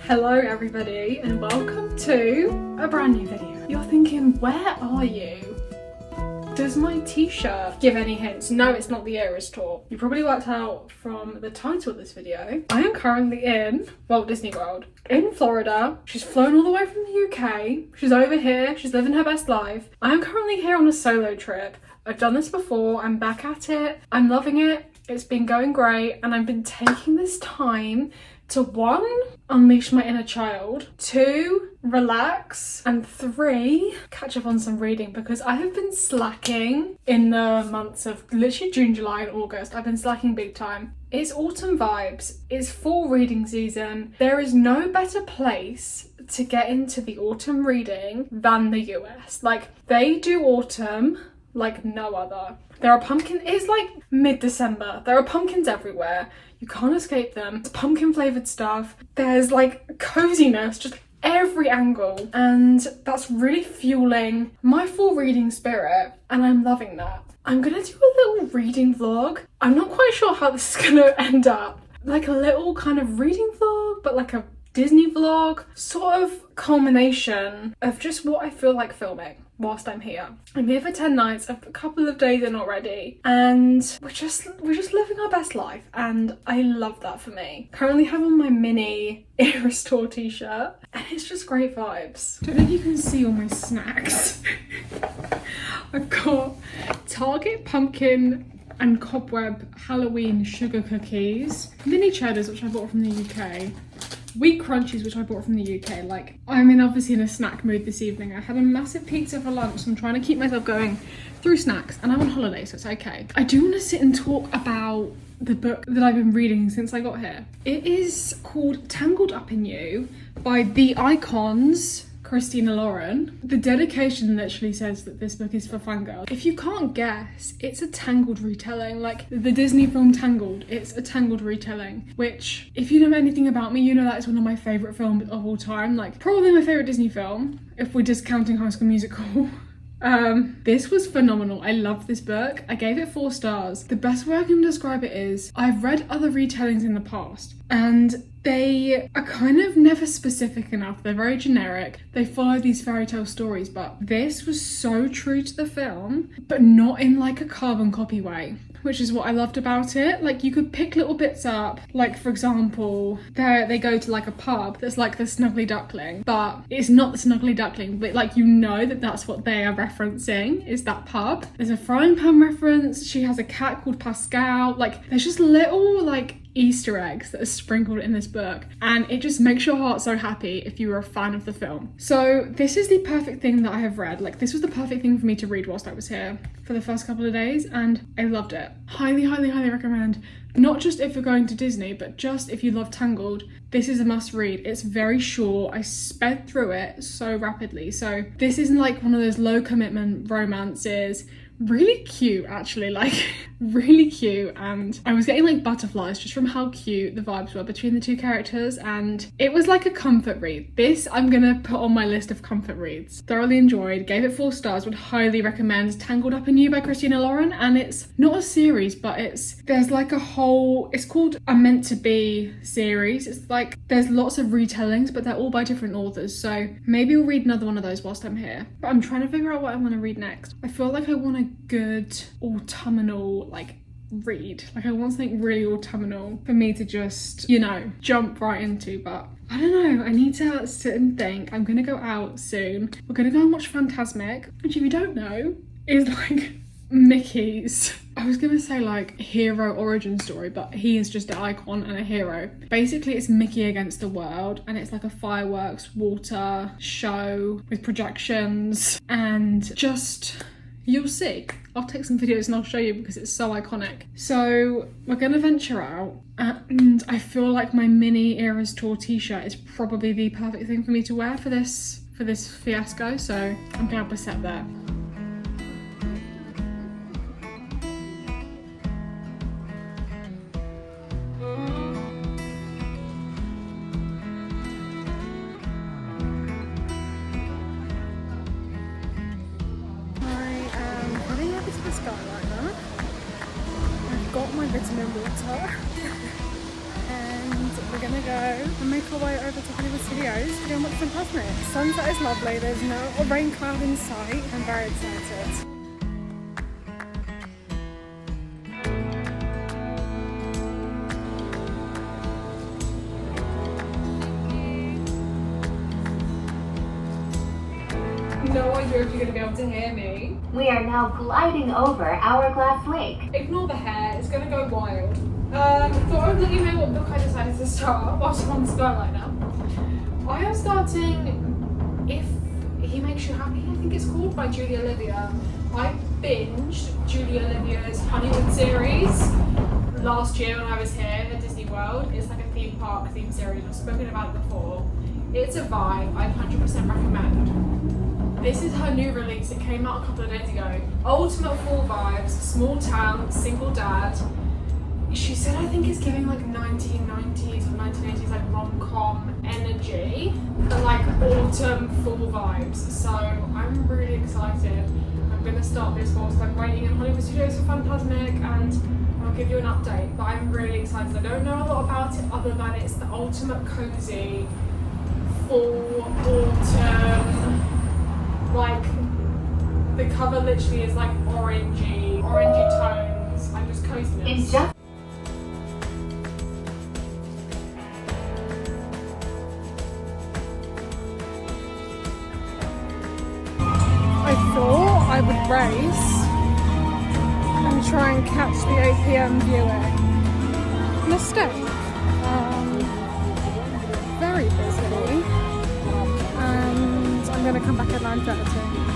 Hello everybody and welcome to a brand new video. You're thinking, where are you? Does my t-shirt give any hints? No, it's not the Eras tour. You probably worked out from the title of this video. I am currently in Walt Disney World in Florida. She's flown all the way from the UK. She's over here. She's living her best life. I am currently here on a solo trip. I've done this before. I'm back at it. I'm loving it. It's been going great and I've been taking this time to 1, unleash my inner child, 2, relax, and 3, catch up on some reading because I have been slacking in the months of literally June, July and August. I've been slacking big time. It's autumn vibes, it's fall reading season. There is no better place to get into the autumn reading than the US. Like, they do autumn like no other. There are pumpkins, it's like mid-December. There are pumpkins everywhere. You can't escape them. It's pumpkin flavoured stuff. There's like coziness, just every angle. And that's really fueling my fall reading spirit. And I'm loving that. I'm gonna do a little reading vlog. I'm not quite sure how this is gonna end up. Like a little kind of reading vlog, but like a Disney vlog, sort of culmination of just what I feel like filming whilst I'm here. I'm here for 10 nights, a couple of days in already, and we're just living our best life, and I love that for me. Currently have on my mini Eras Tour t-shirt, and it's just great vibes. Don't know if you can see all my snacks. I've got Target pumpkin and cobweb Halloween sugar cookies, mini cheddars which I bought from the UK, wheat crunchies which I bought from the UK. Like, I'm obviously in a snack mood this evening. I had a massive pizza for lunch, so I'm trying to keep myself going through snacks, and I'm on holiday, so it's okay. I do want to sit and talk about the book that I've been reading since I got here. It is called Tangled Up in You by the icons Christina Lauren. The dedication literally says that this book is for fangirls. If you can't guess, it's a Tangled retelling, like the Disney film Tangled. It's a Tangled retelling, which if you know anything about me, you know that is one of my favourite films of all time. Like, probably my favourite Disney film, if we're discounting High School Musical. This was phenomenal. I loved this book. I gave it 4 stars. The best way I can describe it is, I've read other retellings in the past and they are kind of never specific enough. They're very generic. They follow these fairy tale stories, but this was so true to the film, but not in like a carbon copy way, which is what I loved about it. Like, you could pick little bits up, like for example, they go to like a pub that's like the Snuggly Duckling, but it's not the Snuggly Duckling, but like, you know that that's what they are referencing, is that pub. There's a frying pan reference. She has a cat called Pascal. Like, there's just little like Easter eggs that are sprinkled in this book, and it just makes your heart so happy if you were a fan of the film. So this is the perfect thing that I have read. Like, this was the perfect thing for me to read whilst I was here for the first couple of days, and I loved it. Highly, highly, highly recommend. Not just if you're going to Disney, but just if you love Tangled, this is a must read. It's very short. I sped through it so rapidly. So this isn't like one of those low commitment romances. Really cute, actually, like really cute, and I was getting like butterflies just from how cute the vibes were between the 2 characters, and it was like a comfort read. This I'm gonna put on my list of comfort reads. Thoroughly enjoyed, gave it 4 stars, would highly recommend Tangled Up in You by Christina Lauren. And it's not a series, but there's like a whole, it's called a Meant to Be series. It's like there's lots of retellings, but they're all by different authors, so maybe we'll read another one of those whilst I'm here. But I'm trying to figure out what I want to read next. I feel like I want a good autumnal like read. Like, I want something really autumnal for me to just, you know, jump right into, but I don't know. I need to sit and think. I'm gonna go out soon. We're gonna go and watch Fantasmic, which if you don't know is like Mickey's, I was gonna say like hero origin story, but he is just an icon and a hero. Basically, it's Mickey against the world, and it's like a fireworks water show with projections, and just, you'll see. I'll take some videos and I'll show you because it's so iconic. So we're gonna venture out, and I feel like my mini Eras Tour t-shirt is probably the perfect thing for me to wear for this fiasco, so I'm glad we're set there. Got my vitamin water and we're gonna go and make our way over to Hollywood Studios to go and watch Fantasmic. Sunset is lovely, there's no rain cloud in sight. I'm very excited. No idea if you're going to be able to hear me. We are now gliding over Hourglass Lake. Ignore the hair, it's going to go wild. Thought I would let you know what book I decided to start whilst I'm on Skyliner. I am starting If He Makes You Happy, I think it's called, by Julia Olivia. I binged Julia Olivia's Honeymoon series last year when I was here at Disney World. It's like a theme park theme series, I've spoken about it before. It's a vibe, I 100% recommend. This is her new release, it came out a couple of days ago. Ultimate fall vibes, small town, single dad. She said I think it's giving like 1990s or 1980s like rom-com energy, but like autumn fall vibes. So I'm really excited. I'm gonna start this whilst I'm waiting in Hollywood Studios for Fantasmic, and I'll give you an update. But I'm really excited. I don't know a lot about it other than it's the ultimate cozy fall autumn. Like, the cover literally is like orangey tones. I'm just coziness. I thought I would race and try and catch the 8 PM viewing. Mistake. Very busy. And I'm going to come back at 9:30.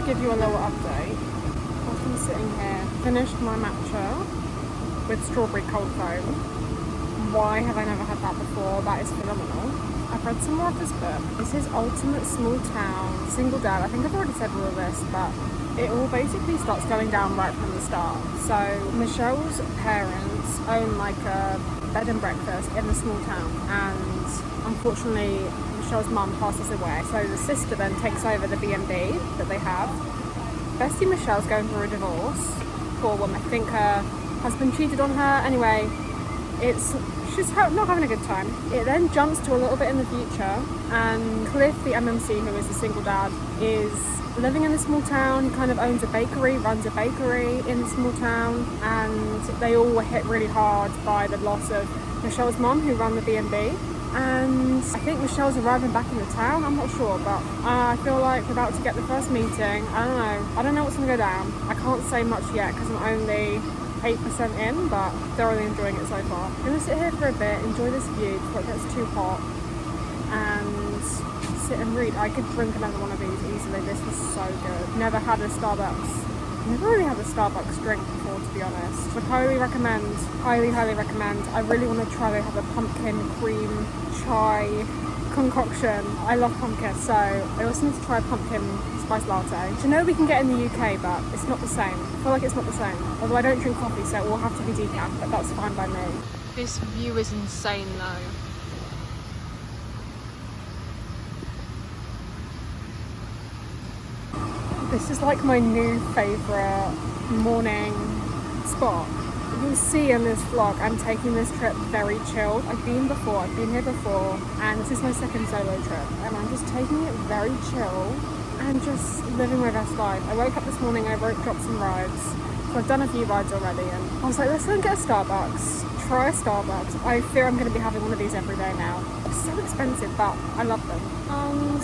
Give you a little update. I've been sitting here, finished my matcha with strawberry cold foam. Why have I never had that before? That is phenomenal. I've read some more of this book. This is Ultimate Small Town, Single Dad. I think I've already said all of this, but it all basically starts going down right from the start. So Michelle's parents own like a bed and breakfast in the small town, and unfortunately Michelle's mum passes away, so the sister then takes over the B&B that they have. Bestie Michelle's going through a divorce. Poor woman. I think her husband cheated on her. Anyway, she's not having a good time. It then jumps to a little bit in the future, and Cliff, the MMC, who is the single dad, is living in a small town. He kind of owns a bakery, runs a bakery in the small town, and they all were hit really hard by the loss of Michelle's mum, who ran the B&B. And I think Michelle's arriving back in the town, I'm not sure, but I feel like we're about to get the first meeting. I don't know what's going to go down. I can't say much yet because I'm only 8% in, but thoroughly enjoying it so far. I'm going to sit here for a bit, enjoy this view before it gets too hot, and sit and read. I could drink another one of these easily. This was so good. Never had a Starbucks. Never really had a Starbucks drink before, to be honest. Would highly recommend, highly recommend. I really want to try. They have a pumpkin cream chai concoction. I love pumpkin, so I also need to try a pumpkin spice latte, which I know we can get in the UK, but it's not the same. I feel like it's not the same. Although I don't drink coffee, so it will have to be decaf, but that's fine by me. This view is insane though. This is like my new favourite morning spot. you'll see in this vlog, I'm taking this trip very chilled. I've been here before, and this is my second solo trip, and I'm just taking it very chill and just living my best life. I woke up this morning, I dropped some rides. So I've done a few rides already, and I was like, let's go and get a Starbucks. Try a Starbucks. I fear I'm going to be having one of these every day now. It's so expensive, but I love them. And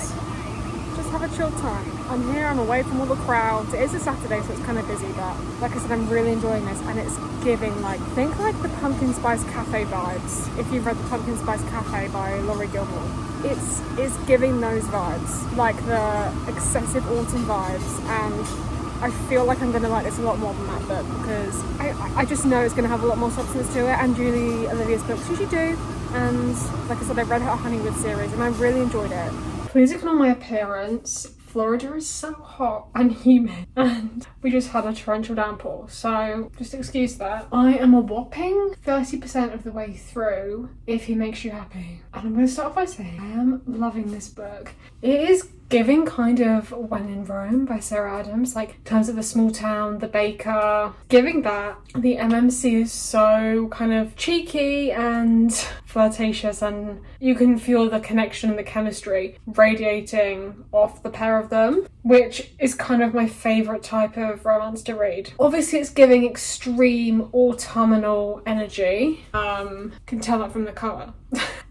just have a chill time. I'm here, I'm away from all the crowds. It is a Saturday, so it's kind of busy, but like I said, I'm really enjoying this, and it's giving think like the Pumpkin Spice Cafe vibes. If you've read The Pumpkin Spice Cafe by Laurie Gilmore, it's giving those vibes, like the excessive autumn vibes, and I feel like I'm going to like this a lot more than that book, because I just know it's going to have a lot more substance to it, and Julie Olivia's books usually do. And like I said, I read her Honeywood series and I really enjoyed it. Please ignore my appearance. Florida is so hot and humid, and we just had a torrential downpour, so just excuse that. I am a whopping 30% of the way through, if he makes you happy. And I'm going to start off by saying I am loving this book. It is giving kind of When in Rome by Sarah Adams, like in terms of the small town, the baker, giving that. The MMC is so kind of cheeky and flirtatious, and you can feel the connection and the chemistry radiating off the pair of them, which is kind of my favourite type of romance to read. Obviously it's giving extreme autumnal energy, can tell that from the cover,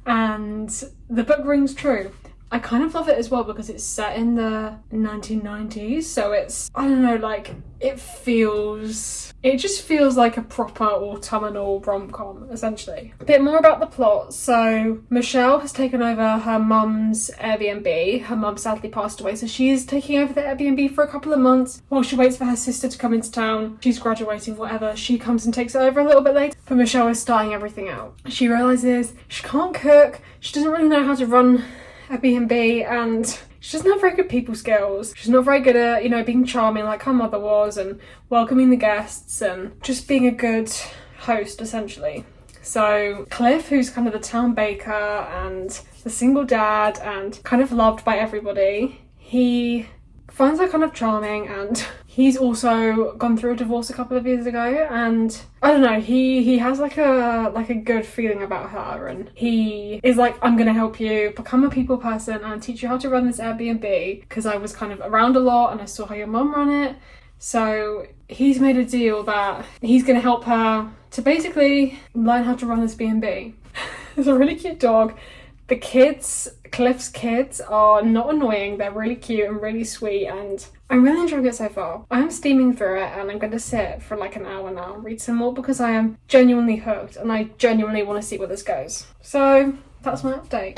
and the book rings true. I kind of love it as well because it's set in the 1990s, so it's, I don't know, like it just feels like a proper autumnal rom-com, essentially. A bit more about the plot. So Michelle has taken over her mum's Airbnb. Her mum sadly passed away, so she's taking over the Airbnb for a couple of months while she waits for her sister to come into town. She's graduating, whatever. She comes and takes it over a little bit later, but Michelle is starting everything out. She realises she can't cook, she doesn't really know how to run Airbnb, and she doesn't have very good people skills. She's not very good at, being charming like her mother was, and welcoming the guests, and just being a good host, essentially. So Cliff, who's kind of the town baker and the single dad and kind of loved by everybody, he finds her kind of charming, and he's also gone through a divorce a couple of years ago, and I don't know, he has like a good feeling about her, and he is like, I'm gonna help you become a people person and teach you how to run this Airbnb, because I was kind of around a lot and I saw how your mum run it. So he's made a deal that he's gonna help her to basically learn how to run this B&B. It's a really cute dog. The kids, Cliff's kids, are not annoying. They're really cute and really sweet, and I'm really enjoying it so far. I'm steaming through it, and I'm going to sit for like an hour now and read some more because I am genuinely hooked and I genuinely want to see where this goes. So that's my update.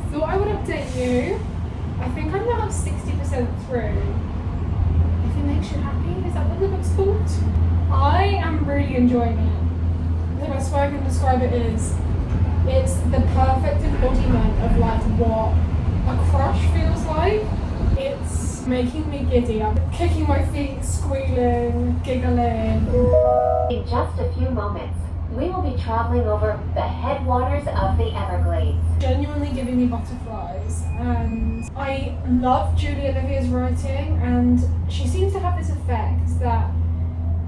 Thought I would update you. I think I'm about 60% through. If it makes you happy, is that what the book's called? I am really enjoying it. The best way I can describe it is, it's the perfect embodiment of like what a crush feels like. It's making me giddy. I'm kicking my feet, squealing, giggling. In just a few moments, we will be traveling over the headwaters of the Everglades. Genuinely giving me butterflies, and I love Julie Olivia's writing, and she seems to have this effect that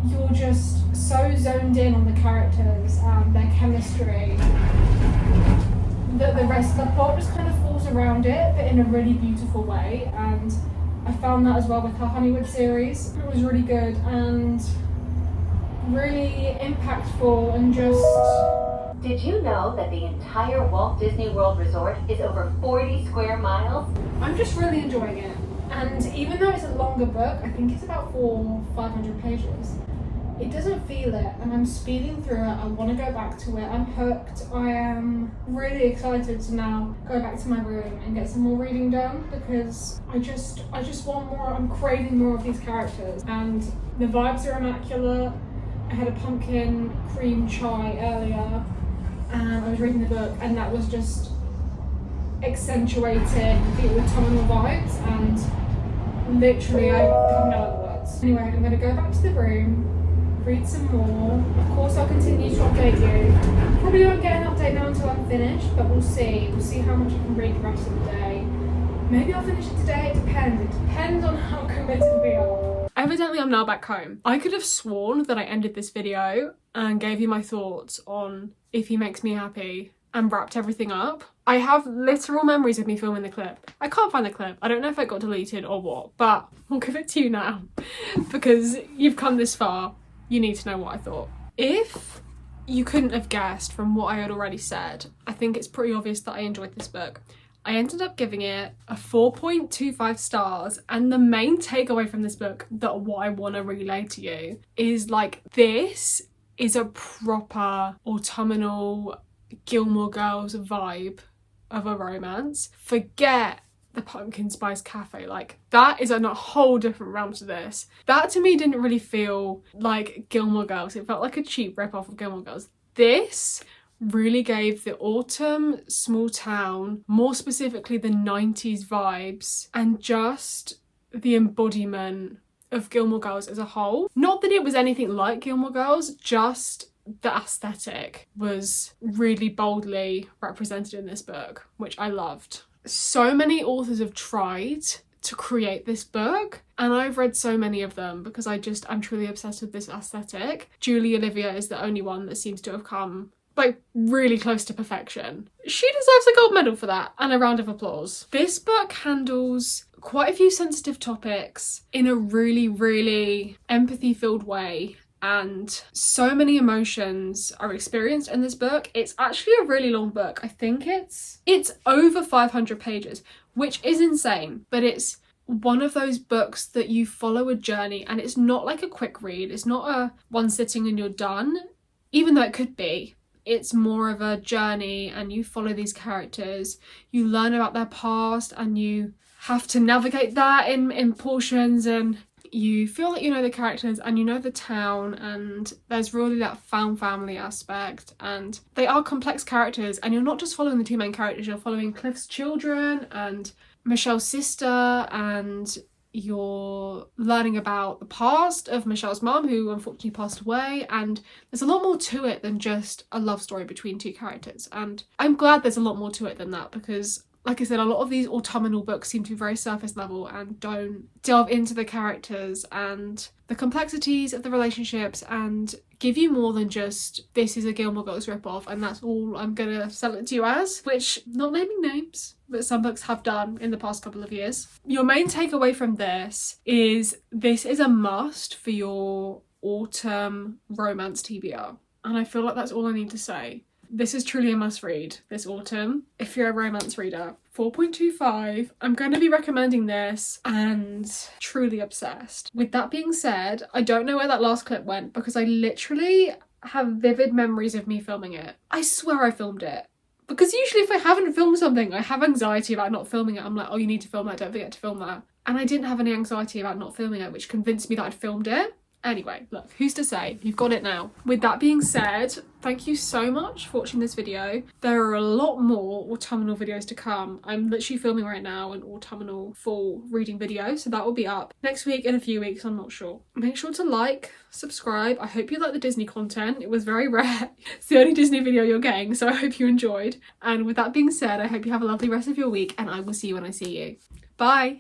you're just so zoned in on the characters and their chemistry that the rest of the plot just kind of falls around it, but in a really beautiful way. And I found that as well with her Honeywood series. It was really good and really impactful, and just... Did you know that the entire Walt Disney World Resort is over 40 square miles? I'm just really enjoying it. And even though it's a longer book, I think it's about 500 pages, it doesn't feel it, and I'm speeding through it. I want to go back to it. I'm hooked. I am really excited to now go back to my room and get some more reading done, because I just want more. I'm craving more of these characters, and the vibes are immaculate. I had a pumpkin cream chai earlier, and I was reading the book, and that was just accentuating the autumnal vibes, and literally I have no other words. Anyway, I'm going to go back to the room, read some more. Of course, I'll continue to update you. Probably won't get an update now until I'm finished, but we'll see. We'll see how much I can read the rest of the day. Maybe I'll finish it today, it depends. It depends on how committed we are. Evidently I'm now back home. I could have sworn that I ended this video and gave you my thoughts on if he makes me happy and wrapped everything up. I have literal memories of me filming the clip. I can't find the clip. I don't know if it got deleted or what, but I'll give it to you now because you've come this far. You need to know what I thought. If you couldn't have guessed from what I had already said, I think it's pretty obvious that I enjoyed this book. I ended up giving it a 4.25 stars, and the main takeaway from this book that what I want to relay to you is like, this is a proper autumnal Gilmore Girls vibe of a romance. Forget the pumpkin spice cafe, like that is on a whole different realm to this. That to me didn't really feel like Gilmore Girls. It felt like a cheap rip-off of Gilmore Girls. This really gave the autumn, small town, more specifically the 90s vibes, and just the embodiment of Gilmore Girls as a whole. Not that it was anything like Gilmore Girls, just the aesthetic was really boldly represented in this book, which I loved. So many authors have tried to create this book, and I've read so many of them because I'm truly obsessed with this aesthetic. Julie Olivia is the only one that seems to have come like really close to perfection. She deserves a gold medal for that and a round of applause. This book handles quite a few sensitive topics in a really, really empathy-filled way, and so many emotions are experienced in this book. It's actually a really long book. I think it's over 500 pages, which is insane, but it's one of those books that you follow a journey, and it's not like a quick read. It's not a one sitting and you're done, even though it could be. It's more of a journey, and you follow these characters, you learn about their past, and you have to navigate that in portions, and you feel like you know the characters and you know the town, and there's really that found family aspect, and they are complex characters, and you're not just following the two main characters, you're following Cliff's children and Michelle's sister, and you're learning about the past of Michelle's mum, who unfortunately passed away, and there's a lot more to it than just a love story between two characters. And I'm glad there's a lot more to it than that, because like I said, a lot of these autumnal books seem to be very surface level and don't delve into the characters and the complexities of the relationships and give you more than just, this is a Gilmore Girls ripoff and that's all I'm gonna sell it to you as, which, not naming names, but some books have done in the past couple of years. Your main takeaway from this is a must for your autumn romance TBR. And I feel like that's all I need to say. This is truly a must read this autumn if you're a romance reader. 4.25. I'm going to be recommending this and truly obsessed. With that being said, I don't know where that last clip went because I literally have vivid memories of me filming it. I swear I filmed it. Because usually if I haven't filmed something, I have anxiety about not filming it. I'm like, oh, you need to film that, don't forget to film that. And I didn't have any anxiety about not filming it, which convinced me that I'd filmed it. Anyway, look, who's to say? You've got it now. With that being said, thank you so much for watching this video. There are a lot more autumnal videos to come. I'm literally filming right now an autumnal fall reading video, so that will be up next week, in a few weeks, I'm not sure. Make sure to like, subscribe. I hope you like the Disney content. It was very rare. It's the only Disney video you're getting, so I hope you enjoyed. And with that being said, I hope you have a lovely rest of your week, and I will see you when I see you. Bye!